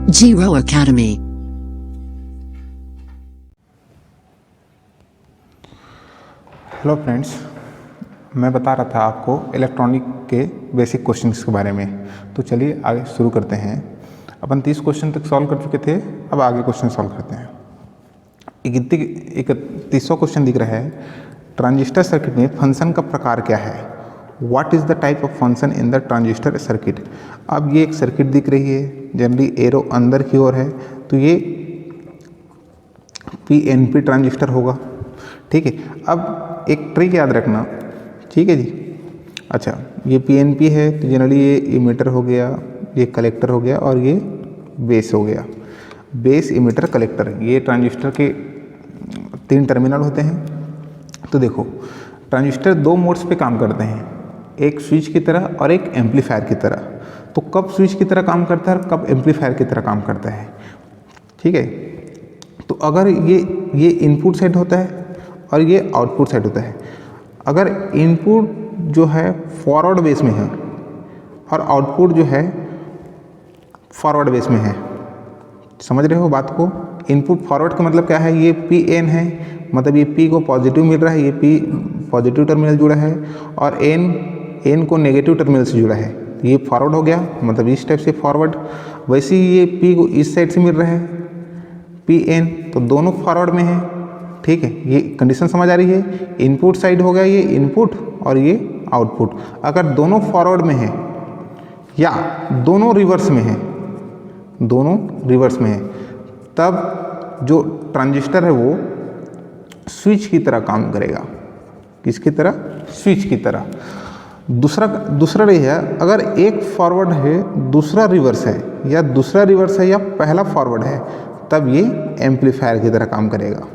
Zero Academy. Hello friends, मैं बता रहा था आपको इलेक्ट्रॉनिक के बेसिक क्वेश्चंस के बारे में। तो चलिए आगे शुरू करते हैं। अपन 30 क्वेश्चन तक सॉल्व कर चुके थे, अब आगे क्वेश्चन सॉल्व करते हैं। 31वां क्वेश्चन दिख रहा है, ट्रांजिस्टर सर्किट में फंक्शन का प्रकार क्या है? What is the type of function in the transistor circuit? अब ये एक सर्किट दिख रही है, जनरली एरो अंदर की ओर है, तो ये PNP ट्रांजिस्टर होगा। ठीक है, अब एक ट्रिक याद रखना, ठीक है जी। अच्छा, ये PNP है तो जनरली ये इमीटर हो गया, ये कलेक्टर हो गया और ये बेस हो गया। बेस, इमीटर, कलेक्टर, ये ट्रांजिस्टर के 3 टर्मिनल होते हैं। तो देखो, ट्रांजिस्टर 2 मोड्स पे काम करते हैं, एक स्विच की तरह और एक एम्पलीफायर की तरह। तो कब स्विच की तरह काम करता है और कब एम्पलीफायर की तरह काम करता है, ठीक है। तो अगर ये इनपुट साइड होता है और ये आउटपुट साइड होता है। अगर इनपुट जो है फॉरवर्ड बेस में है और आउटपुट जो है फॉरवर्ड बेस में है, समझ रहे हो बात को? इनपुट फॉरवर्ड का मतलब क्या है? ये PN है, मतलब ये P को पॉजिटिव मिल रहा है, ये P पॉजिटिव टर्मिनल जुड़ा है और N को नेगेटिव टर्मिनल से जुड़ा है। तो ये फॉरवर्ड हो गया, मतलब इस टाइप से फॉरवर्ड। वैसे ही ये P को इस साइड से मिल रहा है PN, तो दोनों फॉरवर्ड में है। ठीक है, ये कंडीशन समझ आ रही है? इनपुट साइड हो गया ये इनपुट और ये आउटपुट। अगर दोनों फॉरवर्ड में है या दोनों रिवर्स में है, दोनों रिवर्स में है, तब जो ट्रांजिस्टर है वो स्विच की तरह काम करेगा। किसकी तरह? स्विच की तरह। दूसरा रहेगा, अगर एक फॉरवर्ड है दूसरा रिवर्स है, या दूसरा रिवर्स है या पहला फॉरवर्ड है, तब ये एम्पलीफायर की तरह काम करेगा।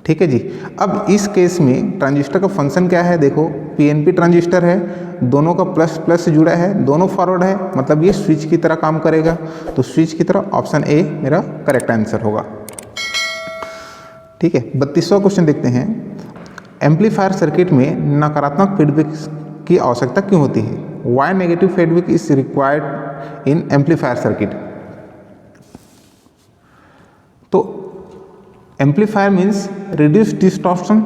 ठीक है जी। अब इस केस में ट्रांजिस्टर का फंक्शन क्या है? देखो, PNP ट्रांजिस्टर है, दोनों का प्लस प्लस से जुड़ा है, दोनों फॉरवर्ड है, मतलब ये स्विच की तरह काम करेगा। तो स्विच की तरह ऑप्शन ए मेरा करेक्ट आंसर होगा। ठीक है, 32वां क्वेश्चन देखते हैं। एम्पलीफायर सर्किट में नकारात्मक फीडबैक की आवश्यकता क्यों होती है? Why negative feedback is required in amplifier circuit? तो एम्पलीफायर मीन्स रिड्यूस डिस्टॉर्शन।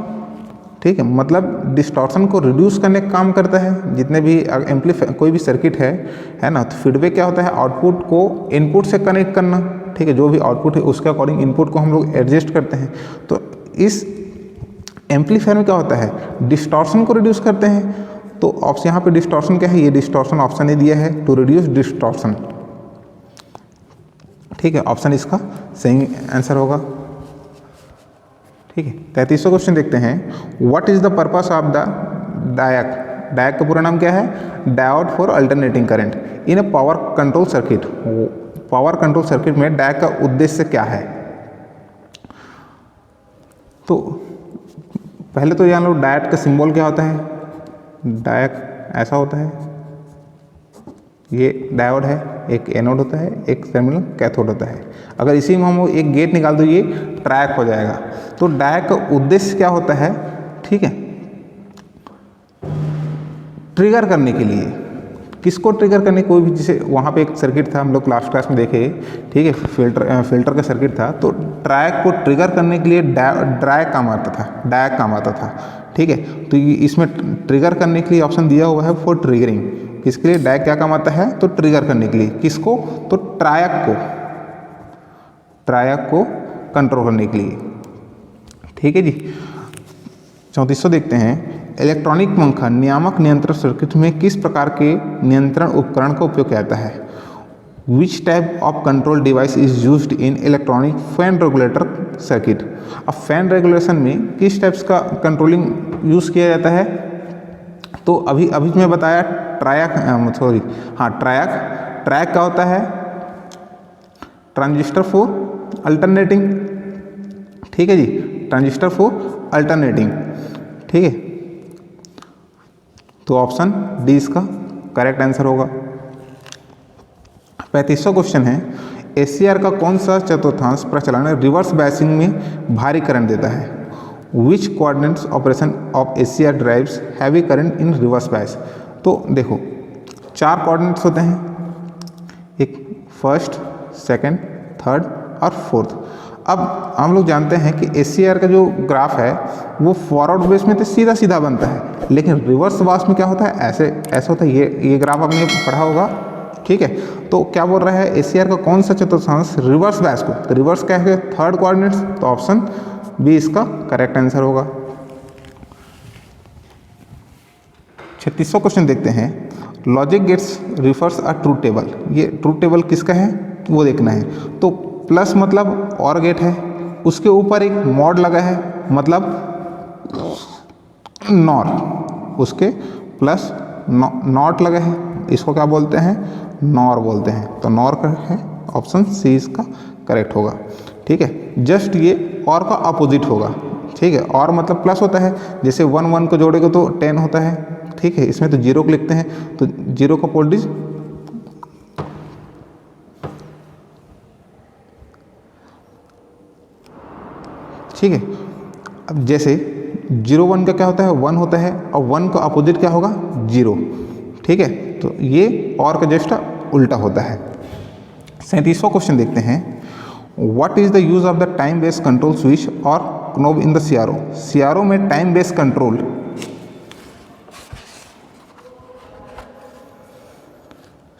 ठीक है, मतलब डिस्टॉर्शन को रिड्यूस करने का काम करता है। जितने भी एम्पलीफायर कोई भी सर्किट है ना, तो फीडबैक क्या होता है? आउटपुट को इनपुट से कनेक्ट करना। ठीक है, जो भी आउटपुट है उसके अकॉर्डिंग इनपुट को हम लोग एडजस्ट करते हैं। तो इस एम्पलीफायर में क्या होता है? डिस्टॉर्शन को रिड्यूस करते हैं। तो ऑप्शन यहाँ पे डिस्टॉर्शन क्या है? ये डिस्टॉर्शन ऑप्शन ने दिया है, टू रिड्यूस डिस्टॉर्शन। ठीक है, ऑप्शन इसका सही आंसर होगा। ठीक है, 33वां क्वेश्चन देखते हैं। What is the purpose of the diac? Diac का पूरा नाम क्या है? Diode for alternating current in a power control circuit. Power control circuit में डायक का उद्देश्य क्या है? तो पहले तो जान लो डायट का सिंबल क्या होता है। डायक ऐसा होता है, ये डायोड है, एक एनोड होता है, एक टर्मिनल कैथोड होता है। अगर इसी में हम एक गेट निकाल दो, ये ट्रैक हो जाएगा। तो डायक का उद्देश्य क्या होता है? ठीक है, ट्रिगर करने के लिए। किसको ट्रिगर करने? कोई भी, जैसे वहाँ पे एक सर्किट था, हम लोग लास्ट क्लास में देखे, ठीक है, फिल्टर का सर्किट था। तो ट्रैक को ट्रिगर करने के लिए डायक काम आता था, डायक काम आता था। ठीक है, तो इसमें ट्रिगर करने के लिए ऑप्शन दिया हुआ है फॉर ट्रिगरिंग। किसके लिए डायक क्या काम आता है? तो ट्रिगर करने के लिए। किसको? तो ट्रायक को कंट्रोल करने के लिए। ठीक है जी। 34वां देखते हैं। इलेक्ट्रॉनिक पंखा नियामक नियंत्रण सर्किट में किस प्रकार के नियंत्रण उपकरण का उपयोग किया जाता है? Which type of control device is used in electronic fan regulator circuit? अब फैन रेगुलेशन में किस टाइप्स का कंट्रोलिंग यूज़ किया जाता है? तो अभी मैं बताया ट्रायक क्या होता है? Transistor for alternating. ठीक है जी, ट्रांजिस्टर फॉर अल्टरनेटिंग। ठीक है, तो ऑप्शन डी इसका करेक्ट आंसर होगा। 35वां क्वेश्चन है। ACR का कौन सा चतुर्थांश प्रचलन रिवर्स बायसिंग में भारी करंट देता है? Which coordinates operation of ACR drives heavy current in reverse bias? तो देखो, 4 कोऑर्डिनेट्स होते हैं, एक फर्स्ट, सेकंड, थर्ड और फोर्थ। अब हम लोग जानते हैं कि SCR का जो ग्राफ है वो फॉरवर्ड बेस में तो सीधा सीधा बनता है, लेकिन रिवर्स वास में क्या होता है, ऐसे ऐसा होता है। ये ग्राफ आपने पढ़ा होगा, ठीक है। तो क्या बोल रहा है, SCR का कौन सा चतुर्थांश रिवर्स बैच को, तो रिवर्स क्या है, थर्ड कोऑर्डिनेट्स, तो ऑप्शन बी इसका करेक्ट आंसर होगा। 36वां क्वेश्चन देखते हैं। Logic gates refers a truth table. ये ट्रूथ टेबल किसका है वो देखना है। तो प्लस मतलब और गेट है, उसके ऊपर एक मॉड लगा है मतलब नॉर, उसके प्लस नॉट लगा है, इसको क्या बोलते हैं, नॉर बोलते हैं। तो नॉर का है, ऑप्शन सी इसका करेक्ट होगा, ठीक है। जस्ट ये और का अपोजिट होगा, ठीक है। और मतलब प्लस होता है, जैसे 1 1 को जोड़ेगा तो 10 होता है, ठीक है। इसमें तो 0 को लिखते हैं, तो 0 का पोल्डिज ठीक है। अब जैसे 0 1 का क्या होता है, 1 होता है, और 1 का अपोजिट क्या होगा, 0, ठीक है। तो ये और का जस्ट उल्टा होता है। 37वां क्वेश्चन देखते हैं। What is the use of the time based control switch और knob in the CRO। CRO में टाइम बेस्ड कंट्रोल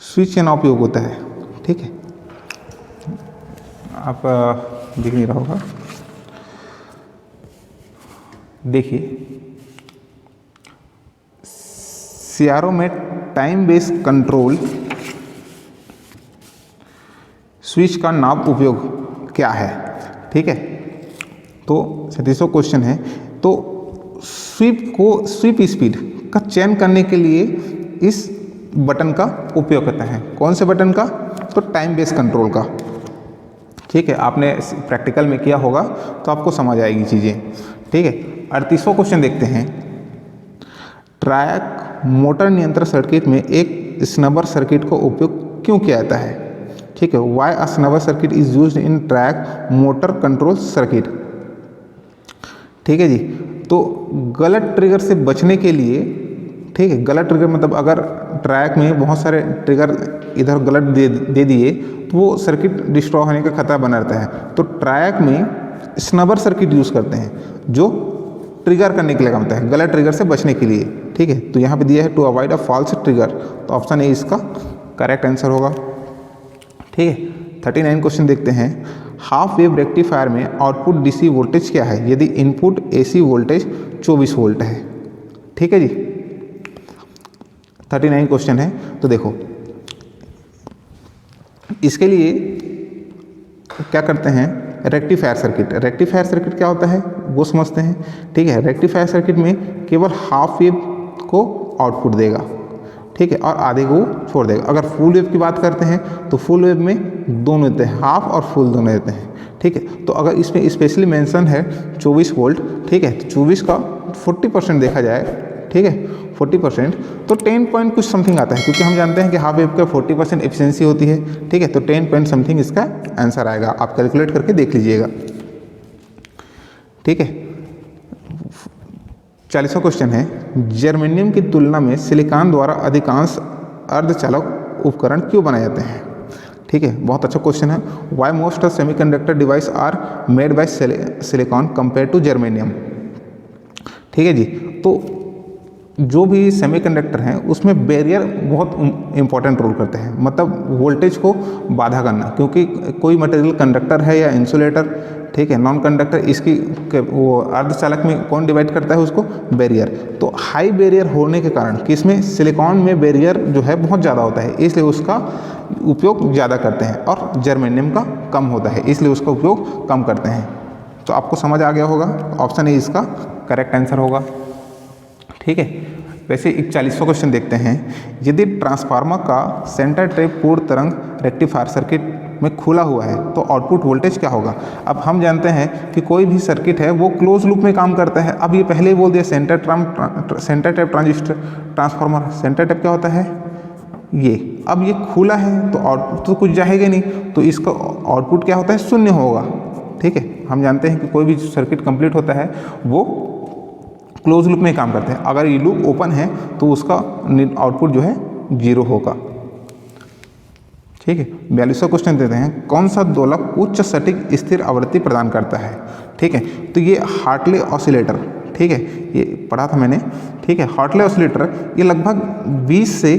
स्विच का उपयोग होता है, ठीक है। आप दिख नहीं रहा होगा, देखिए CRO में टाइम बेस्ड कंट्रोल स्विच का नाम उपयोग क्या है, ठीक है। तो 37वां क्वेश्चन है। तो स्वीप स्पीड का चयन करने के लिए इस बटन का उपयोग करता है। कौन से बटन का, तो टाइम बेस्ड कंट्रोल का, ठीक है। आपने प्रैक्टिकल में किया होगा तो आपको समझ आएगी चीज़ें, ठीक है। 38वां क्वेश्चन देखते हैं। ट्रैक मोटर नियंत्रण सर्किट में एक स्नबर सर्किट का उपयोग क्यों किया जाता है, ठीक है। Why a snubber circuit is used in track motor control circuit, ठीक है जी। तो गलत ट्रिगर से बचने के लिए, ठीक है, गलत ट्रिगर मतलब अगर ट्रैक में बहुत सारे ट्रिगर इधर गलत दे दिए तो वो सर्किट डिस्ट्रॉय होने का खतरा बना रहता है। तो ट्रैक में स्नबर सर्किट यूज़ करते हैं जो ट्रिगर करने के लिए काम होता है, गलत ट्रिगर से बचने के लिए, ठीक है। तो यहाँ पे दिया है to avoid a false trigger, तो ऑप्शन ए इसका करेक्ट आंसर होगा, ठीक है। 39 क्वेश्चन देखते हैं। हाफ वेव रेक्टिफायर में आउटपुट DC वोल्टेज क्या है यदि इनपुट AC वोल्टेज 24 वोल्ट है, ठीक है जी। 39 क्वेश्चन है। तो देखो इसके लिए क्या करते हैं, रेक्टिफायर सर्किट। रेक्टिफायर सर्किट क्या होता है वो समझते हैं, ठीक है। रेक्टिफायर सर्किट में केवल हाफ वेव को आउटपुट देगा, ठीक है, और आधे को छोड़ देगा। अगर फुल वेव की बात करते हैं तो फुल वेव में दोनों देते हैं, हाफ और फुल दोनों देते हैं, ठीक है। तो अगर इसमें स्पेशली मेंशन है 24 वोल्ट, ठीक है, तो 24 का 40% देखा जाए, ठीक है, 40%, तो 10 पॉइंट कुछ समथिंग आता है, क्योंकि हम जानते हैं कि हाफ वेव का 40% एफिशिएंसी होती है, ठीक है। तो 10 पॉइंट समथिंग इसका आंसर आएगा, आप कैलकुलेट करके देख लीजिएगा, ठीक है। 40वां क्वेश्चन है। जर्मेनियम की तुलना में सिलिकॉन द्वारा अधिकांश अर्धचालक उपकरण क्यों बनाए जाते हैं, ठीक है। बहुत अच्छा क्वेश्चन है। Why most of semiconductor device are made by silicon compare to germanium, ठीक है जी। तो जो भी सेमीकंडक्टर हैं उसमें बैरियर बहुत इंपॉर्टेंट रोल करते हैं, मतलब वोल्टेज को बाधा करना, क्योंकि कोई मटेरियल कंडक्टर है या इंसुलेटर, ठीक है, नॉन कंडक्टर, इसकी वो अर्धचालक में कौन डिवाइड करता है उसको, बैरियर। तो हाई बैरियर होने के कारण कि इसमें सिलिकॉन में बैरियर जो है बहुत ज़्यादा होता है, इसलिए उसका उपयोग ज़्यादा करते हैं, और जर्मेनियम का कम होता है इसलिए उसका उपयोग कम करते हैं। तो आपको समझ आ गया होगा, ऑप्शन ए इसका करेक्ट आंसर होगा, ठीक है। वैसे 41वां क्वेश्चन देखते हैं। यदि ट्रांसफार्मर का सेंटर ट्रैप पूर्ण तरंग रेक्टिफायर सर्किट में खुला हुआ है तो आउटपुट वोल्टेज क्या होगा। अब हम जानते हैं कि कोई भी सर्किट है वो क्लोज लूप में काम करता है। अब ये पहले ही बोल दिया centre trap transistor transformer, centre trap क्या होता है ये। अब ये खुला है तो आउटपुट तो कुछ जाएगा नहीं, तो इसका आउटपुट क्या होता है, शून्य होगा, ठीक है। हम जानते हैं कि कोई भी सर्किट कंप्लीट होता है वो क्लोज लूप में काम करते हैं। अगर ये लूप ओपन है तो उसका आउटपुट जो है 0 होगा, ठीक ठीक है। 42वां क्वेश्चन देते हैं, कौन सा दोलक उच्च सटीक स्थिर आवृत्ति प्रदान करता है? ठीक है, तो ये हार्टले ऑसिलेटर, ठीक है, ये पढ़ा था मैंने, ठीक है। हार्टले ऑसिलेटर ये लगभग 20 से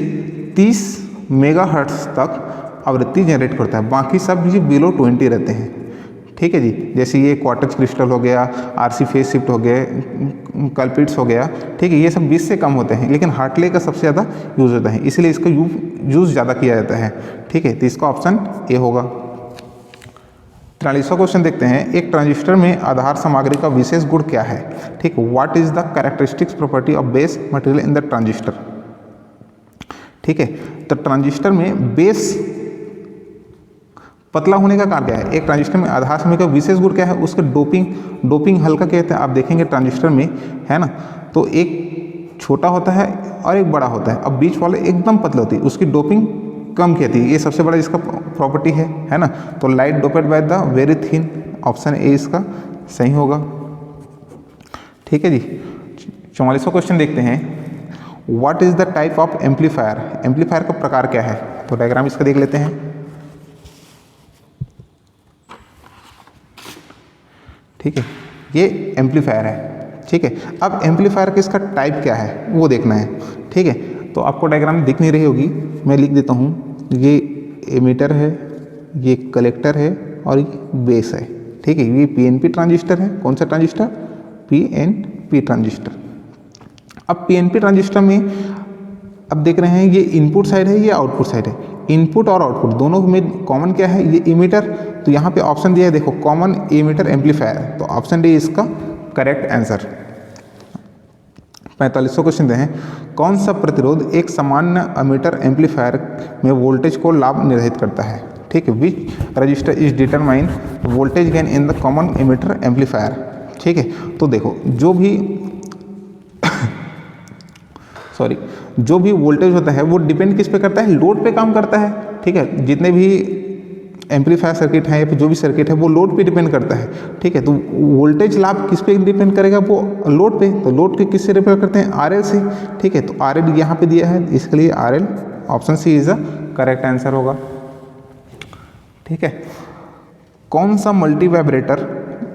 30 मेगाहर्ट्ज तक आवृत्ति जनरेट करता है, बाकी सब ये बिलो 20 रहते हैं, ठीक है जी। जैसे ये क्वार्टज क्रिस्टल हो गया, आरसी फेज शिफ्ट हो गए, कल्पिट्स हो गया, ठीक है, ये सब 20 से कम होते हैं, लेकिन हार्टले का सबसे ज़्यादा यूज़ होता है, इसलिए इसका यूज़ ज़्यादा किया जाता है, ठीक है। तो इसका ऑप्शन ए होगा। 43वां क्वेश्चन देखते हैं, एक ट्रांजिस्टर में आधार सामग्री का विशेष गुण क्या है? ठीक, what is the characteristics property of base material in the transistor? ठीक है, तो ट्रांजिस्टर में बेस पतला होने का कारण क्या है? एक ट्रांजिस्टर में आधार सामग्री का विशेष गुण क्या है? उसके डोपिंग हल्का कहते हैं। आप देखेंगे ट्रांजिस्टर में, है ना, तो एक छोटा होता है और एक बड़ा होता है, अब बीच वाले एकदम पतले होती है, उसकी डोपिंग कम कहती है, ये सबसे बड़ा इसका प्रॉपर्टी है ना। तो light doped by the very thin, option A इसका सही होगा, ठीक है जी। 44वां क्वेश्चन देखते हैं, what is the type of amplifier? Amplifier का प्रकार क्या है? तो डायग्राम इसका देख लेते हैं, ठीक है, ये एम्पलीफायर है, ठीक है। अब एम्पलीफायर का इसका टाइप क्या है वो देखना है, ठीक है। तो आपको डायग्राम दिख नहीं रही होगी, मैं लिख देता हूँ, ये एमीटर है, ये कलेक्टर है और ये बेस है, ठीक है। ये पीएनपी ट्रांजिस्टर है, कौन सा ट्रांजिस्टर? PNP transistor. अब पीएनपी ट्रांजिस्टर में अब देख रहे हैं, ये इनपुट साइड है, ये आउटपुट साइड है। इनपुट और आउटपुट दोनों में कॉमन क्या है? ये इमीटर, तो यहाँ पे ऑप्शन दिया है, देखो, कॉमन इमीटर एम्पलीफायर, तो ऑप्शन डी इसका करेक्ट आंसर। 45वां क्वेश्चन दे हैं, कौन सा प्रतिरोध एक सामान्य एमीटर एम्पलीफायर में वोल्टेज को लाभ निर्धारित करता है? ठीक है, which register is determine voltage gain in the common emitter amplifier, ठीक है। तो देखो, जो भी वोल्टेज होता है वो डिपेंड किस पे करता है? लोड पे काम करता है, ठीक है। जितने भी एम्पलीफायर सर्किट है या फिर जो भी सर्किट है वो लोड पे डिपेंड करता है, ठीक है। तो वोल्टेज लाभ किस पे डिपेंड करेगा? वो लोड पे। तो लोड के किससे रिपेयर करते हैं? आरएल से, ठीक है। तो आरएल यहाँ पे दिया है, इसके लिए RL, option C is the correct answer होगा, ठीक है। कौन सा मल्टी वाइब्रेटर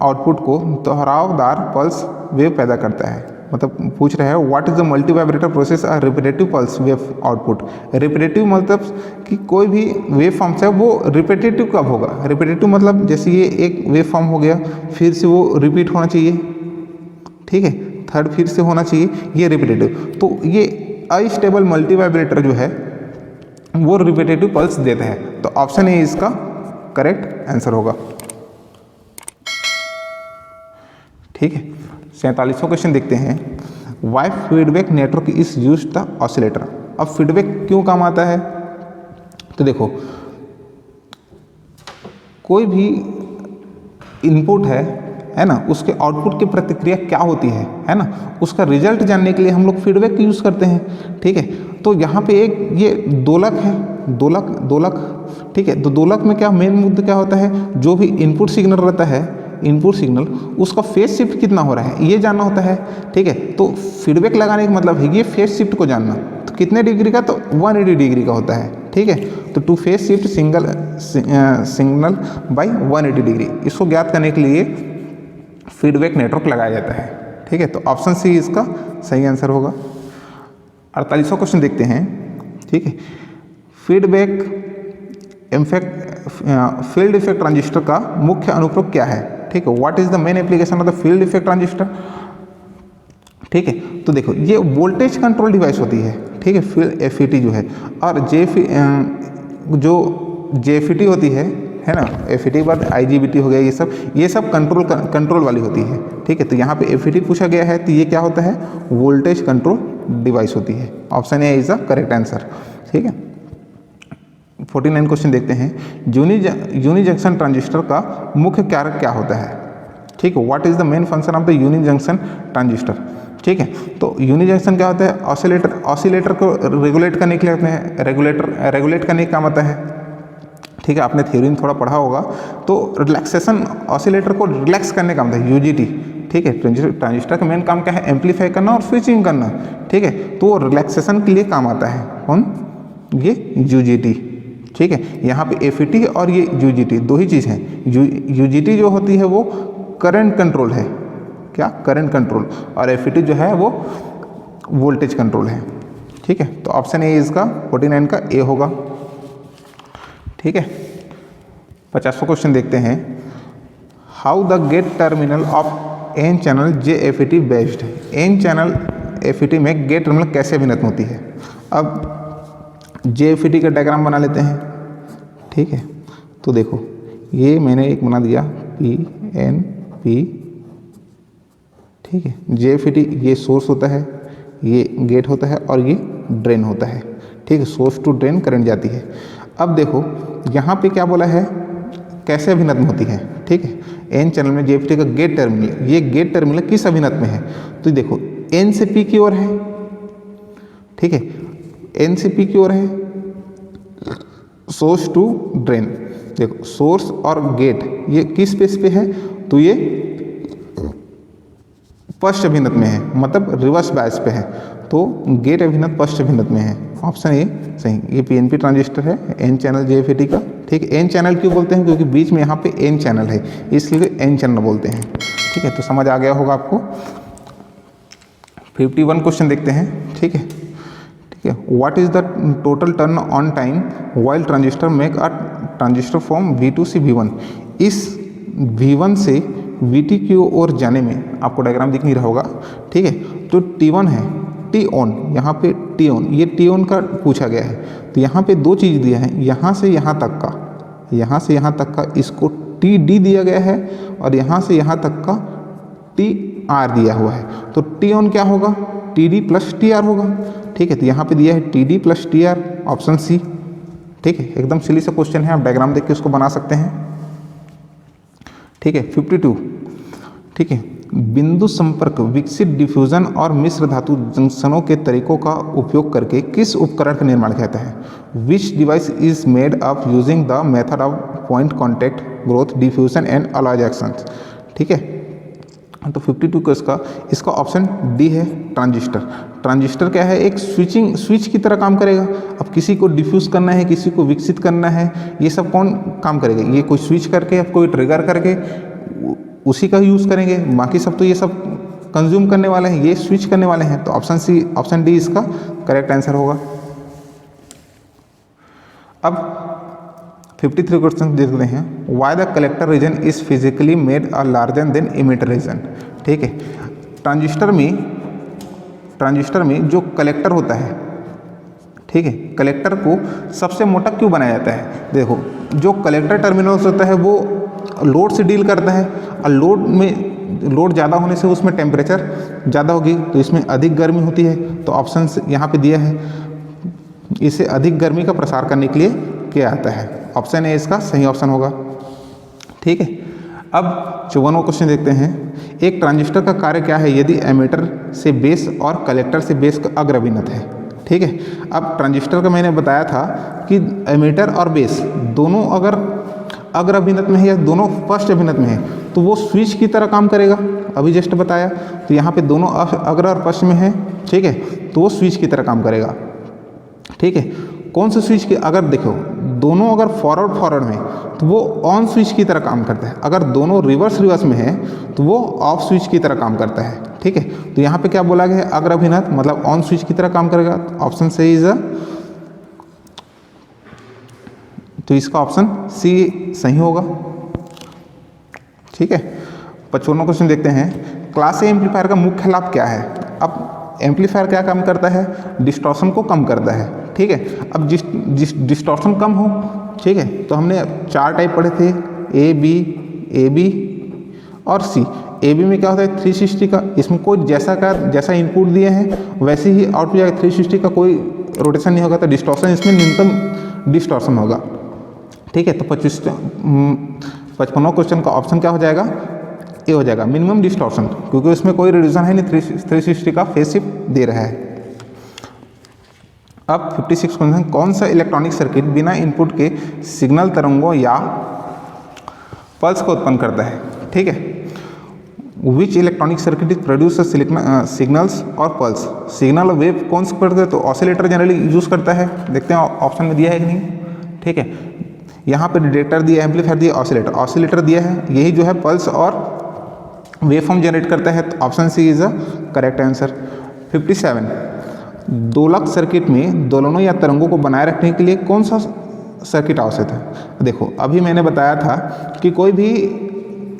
आउटपुट को दोहरावदार पल्स वेव पैदा करता है? मतलब पूछ रहे हैं, what is the multi vibrator process a repetitive pulse wave output? Repetitive मतलब कि कोई भी वेव फॉर्म्स है वो रिपीटेटिव कब होगा? रिपीटेटिव मतलब जैसे ये एक वेव फॉर्म हो गया, फिर से वो रिपीट होना चाहिए, ठीक है, थर्ड फिर से होना चाहिए, ये रिपीटेटिव। तो ये अनस्टेबल मल्टी वाइब्रेटर जो है वो रिपीटेटिव पल्स देता है, तो ऑप्शन ए इसका करेक्ट आंसर होगा, ठीक है। 47वां क्वेश्चन देखते हैं, why feedback network is used the oscillator? अब फीडबैक क्यों काम आता है? तो देखो, कोई भी इनपुट है ना, उसके आउटपुट की प्रतिक्रिया क्या होती है ना, उसका रिजल्ट जानने के लिए हम लोग फीडबैक यूज़ करते हैं, ठीक है। तो यहाँ पे एक ये दोलक है, दोलक, ठीक है। तो दोलक में क्या मेन मुद्दा क्या होता है? जो भी इनपुट सिग्नल रहता है, इनपुट सिग्नल, उसका फेज शिफ्ट कितना हो रहा है ये जानना होता है, ठीक है। तो फीडबैक लगाने का मतलब है ये फेज शिफ्ट को जानना, तो कितने डिग्री का? तो 180 डिग्री का होता है, ठीक है। तो to phase shift signal by 180 degree, इसको ज्ञात करने के लिए फीडबैक नेटवर्क लगाया जाता है, ठीक है। तो ऑप्शन सी इसका सही आंसर होगा। 48वां क्वेश्चन देखते हैं, ठीक है। फील्ड इफेक्ट ट्रांजिस्टर का मुख्य अनुप्रयोग क्या है? ठीक है, what is the main application of the field effect transistor? ठीक है, तो देखो, ये वोल्टेज कंट्रोल डिवाइस होती है, ठीक है, फील्ड एफईटी जो है, और जो जेएफईटी होती है ना, एफईटी के बाद आईजीबीटी हो गया, ये सब कंट्रोल वाली होती है, ठीक है। तो यहाँ पे एफईटी पूछा गया है, तो ये क्या होता है? वोल्टेज कंट्रोल डिवाइस होती है, option A is the correct answer, ठीक है। 49 क्वेश्चन देखते हैं, यूनि जंक्शन ट्रांजिस्टर का मुख्य कारक क्या होता है? ठीक है, what is the main function of the unijunction transistor? ठीक है, तो यूनि जंक्शन क्या होता है? ऑसिलेटर को रेगुलेट करने के लिए होते हैं, रेगुलेट करने का काम आता है, ठीक है। आपने थ्योरी में थोड़ा पढ़ा होगा, तो रिलैक्सेशन, ऑसिलेटर को रिलैक्स करने का काम होता है, यूजीटी, ठीक है। ट्रांजिस्टर का मेन काम क्या है? एम्पलीफाई करना और स्विचिंग करना, ठीक है। तो रिलैक्सेशन के लिए काम आता है कौन? ये यूजीटी, ठीक है। यहाँ पे FET और ये UGT दो ही चीज़ हैं। UGT जो होती है वो करंट कंट्रोल है, क्या, करंट कंट्रोल, और FET जो है वो वोल्टेज कंट्रोल है, ठीक है। तो ऑप्शन ए इसका 49 का ए होगा, ठीक है। 50वां क्वेश्चन देखते हैं। How the gate terminal of N channel JFET based. N channel FET में गेट टर्मिनल कैसे अभिन्न होती है। अब JFET का डायग्राम बना लेते हैं, ठीक है। तो देखो ये मैंने एक बना दिया PNP, ठीक है। JFET ये सोर्स होता है, ये गेट होता है और ये ड्रेन होता है, ठीक है। सोर्स टू ड्रेन करंट जाती है। अब देखो यहाँ पे क्या बोला है, कैसे अभिन्न होती है, ठीक है। एन चैनल में JFET का गेट टर्मिनल, ये गेट टर्मिनल किस अभिन्न में है, तो देखो N से P की ओर है, ठीक है। N से P की ओर है, सोर्स टू ड्रेन, देखो सोर्स और गेट ये किस बेस पे है, तो ये फर्स्ट अभिन्न में है, मतलब रिवर्स बायस पे है, तो गेट अभिन्न फर्स्ट अभिन्न में है। ऑप्शन ए सही। ये PNP ट्रांजिस्टर है एन चैनल JFET का, ठीक है। एन चैनल क्यों बोलते हैं, क्योंकि बीच में यहाँ पे एन चैनल है, इसलिए एन चैनल बोलते हैं, ठीक है। तो समझ आ गया होगा आपको। 51 क्वेश्चन देखते हैं, ठीक है, ठीक है। What is the total turn on time while transistor make a transistor from V2 से V1। इस V1 से VT की ओर जाने में, आपको डायग्राम दिख नहीं रहा होगा, ठीक है। तो T1 है, T ऑन, यहाँ पे T ऑन, ये T ऑन का पूछा गया है। तो यहाँ पे दो चीज़ दिया है, यहाँ से यहाँ तक का, यहाँ से यहाँ तक का इसको TD दिया गया है, और यहाँ से यहाँ तक का TR दिया हुआ है। तो T ऑन क्या होगा, TD प्लस TR होगा, ठीक है। तो यहाँ पे दिया है TD plus TR, option C, ठीक है। एकदम सिली सा क्वेश्चन है, आप डायग्राम देख के उसको बना सकते हैं, ठीक है। 52, ठीक है। बिंदु संपर्क विकसित डिफ्यूजन और मिश्र धातु जंक्शनों के तरीकों का उपयोग करके किस उपकरण का निर्माण किया जाता है। विच device is made up using the method of point contact growth diffusion and alloy junctions, ठीक है। तो 52 का इसका ऑप्शन डी है, ट्रांजिस्टर। ट्रांजिस्टर क्या है, एक स्विच की तरह काम करेगा। अब किसी को डिफ्यूज़ करना है, किसी को विकसित करना है, ये सब कौन काम करेगा, ये कोई स्विच करके, कोई ट्रिगर करके उसी का यूज़ करेंगे। बाकी सब तो ये सब कंज्यूम करने वाले हैं, ये स्विच करने वाले हैं। तो ऑप्शन सी, ऑप्शन डी इसका करेक्ट आंसर होगा। अब 53 क्वेश्चन देखते हैं। Why the collector region is physically made a larger than emitter region, ठीक है। ट्रांजिस्टर में जो कलेक्टर होता है, ठीक है, कलेक्टर को सबसे मोटा क्यों बनाया जाता है। देखो जो कलेक्टर टर्मिनल्स होता है वो लोड से डील करता है, और लोड ज़्यादा होने से उसमें टेम्परेचर ज़्यादा होगी, तो इसमें अधिक गर्मी होती है। तो ऑप्शन यहाँ पे दिया है, इसे अधिक गर्मी का प्रसार करने के लिए किया जाता है। ऑप्शन ए इसका सही ऑप्शन होगा, ठीक है। अब 54वां क्वेश्चन देखते हैं। एक ट्रांजिस्टर का कार्य क्या है यदि एमीटर से बेस और कलेक्टर से बेस का अग्र अभिन्नत है, ठीक है। अब ट्रांजिस्टर का मैंने बताया था कि एमीटर और बेस दोनों अगर अग्र अभिन्नत में है या दोनों फर्स्ट अभिन्नत में है, तो वो स्विच की तरह काम करेगा, अभी जस्ट बताया। तो यहाँ पे दोनों अग्र और फर्स्ट में है, ठीक है, तो वो स्विच की तरह काम करेगा, ठीक है। कौन से स्विच की, अगर देखो दोनों अगर फॉरवर्ड में तो वो ऑन स्विच की तरह काम करता है, अगर दोनों रिवर्स में है तो वो ऑफ स्विच की तरह काम करता है, ठीक है। तो यहाँ पे क्या बोला गया है, अग्र अभिन्नत मतलब ऑन स्विच की तरह काम करेगा। ऑप्शन सही इज, तो इसका ऑप्शन सी सही होगा, ठीक है। 55वां क्वेश्चन देखते हैं। क्लास ए एम्पलीफायर का मुख्य लाभ क्या है। अब एम्पलीफायर क्या काम करता है, डिस्टॉर्शन को कम करता है, ठीक है। अब जिस डिस्टॉर्शन कम हो, ठीक है, तो हमने 4 टाइप पढ़े थे, ए बी और सी। ए बी में क्या होता है 360 का, इसमें कोई जैसा इनपुट दिए हैं वैसे ही आउटपुट जाएगा, 360 का कोई रोटेशन नहीं होगा, तो डिस्टॉर्शन इसमें न्यूनतम डिस्टॉर्शन होगा, ठीक है। तो 55वां क्वेश्चन का ऑप्शन क्या हो जाएगा, ए हो जाएगा, मिनिमम डिस्टॉर्शन, क्योंकि उसमें कोई रिड्यूशन है नहीं, 360 का फेज शिफ्ट दे रहा है। अब 56 क्वेश्चन, कौन सा इलेक्ट्रॉनिक सर्किट बिना इनपुट के सिग्नल तरंगों या पल्स को उत्पन्न करता है, ठीक है। विच electronic circuit is produce signals और पल्स। सिग्नल और वेव कौन से करते हैं, तो ऑसिलेटर जनरली यूज करता है। देखते हैं ऑप्शन में दिया है कि नहीं, ठीक है। यहाँ पे डिटेक्टर दिया है, एम्पलीफायर दिया, ऑसिलेटर, ऑसिलेटर दिया है, यही जो है पल्स और वेवफॉर्म जनरेट करता है, तो option C is a correct answer. 57, दोलक सर्किट में दोलनों या तरंगों को बनाए रखने के लिए कौन सा सर्किट आवश्यक है? देखो अभी मैंने बताया था कि कोई भी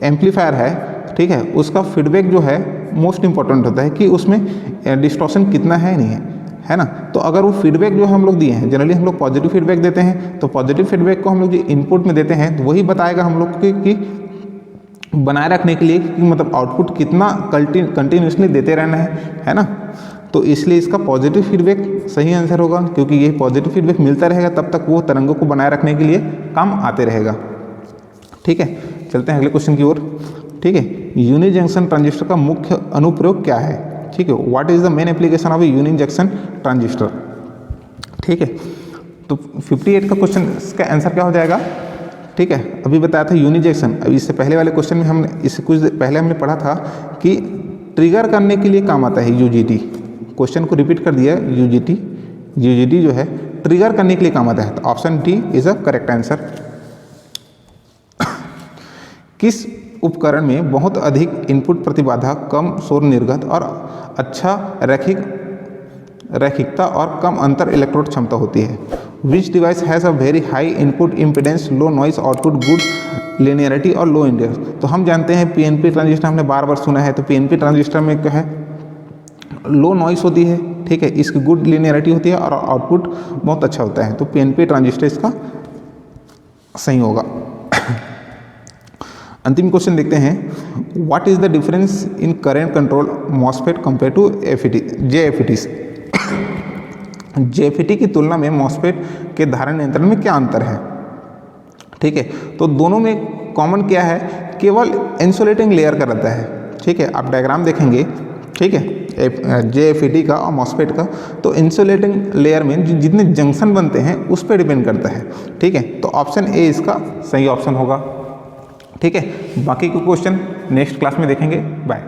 एम्पलीफायर है, ठीक है, उसका फीडबैक जो है मोस्ट इंपॉर्टेंट होता है कि उसमें डिस्टॉर्शन कितना है नहीं है ना। तो अगर वो फीडबैक जो हम लोग दिए हैं, जनरली हम लोग पॉजिटिव फीडबैक देते हैं, तो पॉजिटिव फीडबैक को हम लोग जो इनपुट में देते हैं तो वही बताएगा हम लोग कि बनाए रखने के लिए कि मतलब आउटपुट कितना कंटिन्यूसली देते रहना है ना। तो इसलिए इसका पॉजिटिव फीडबैक सही आंसर होगा, क्योंकि ये पॉजिटिव फीडबैक मिलता रहेगा तब तक वो तरंगों को बनाए रखने के लिए काम आते रहेगा। ठीक है, चलते हैं अगले क्वेश्चन की ओर। ठीक है, यूनि जंक्शन ट्रांजिस्टर का मुख्य अनुप्रयोग क्या है? ठीक है, what is the main application of a unijunction transistor? ठीक है, तो 58 का क्वेश्चन इसका आंसर क्या हो जाएगा? ठीक है, अभी बताया था यूनि जंक्शन। अभी इससे पहले वाले क्वेश्चन में हमने इससे कुछ पहले हमने पढ़ा था कि ट्रिगर करने के लिए काम आता है यूजीटी। क्वेश्चन को रिपीट कर दिया, यूजीटी जो है ट्रिगर करने के लिए काम आता है, तो option D is a correct answer. किस उपकरण में बहुत अधिक इनपुट प्रतिबाधा, कम शोर निर्गत और अच्छा रैखिकता और कम अंतर इलेक्ट्रोड क्षमता होती है? विच device has a very high input impedance, low noise output, good linearity और लो इंडेक्स? तो हम जानते हैं पीएनपी ट्रांजिस्टर हमने बार बार सुना है, तो पीएनपी ट्रांजिस्टर में क्या है, लो नॉइस होती है, ठीक है, इसकी गुड लिनियरिटी होती है और आउटपुट बहुत अच्छा होता है, तो पीएनपी ट्रांजिस्टर इसका सही होगा। अंतिम क्वेश्चन देखते हैं, what is the difference in current control MOSFET compare to JFETs? JFET की तुलना में मॉसफेट के धारण नियंत्रण में क्या अंतर है? ठीक है, तो दोनों में कॉमन क्या है, केवल इंसुलेटिंग लेयर का रहता है। ठीक है, आप डायग्राम देखेंगे, ठीक है, जेएफईटी का और मॉसफेट का, तो इंसुलेटिंग लेयर में जितने जंक्शन बनते हैं उस पर डिपेंड करता है। ठीक है, तो ऑप्शन ए इसका सही ऑप्शन होगा। ठीक है, बाकी के क्वेश्चन नेक्स्ट क्लास में देखेंगे। बाय।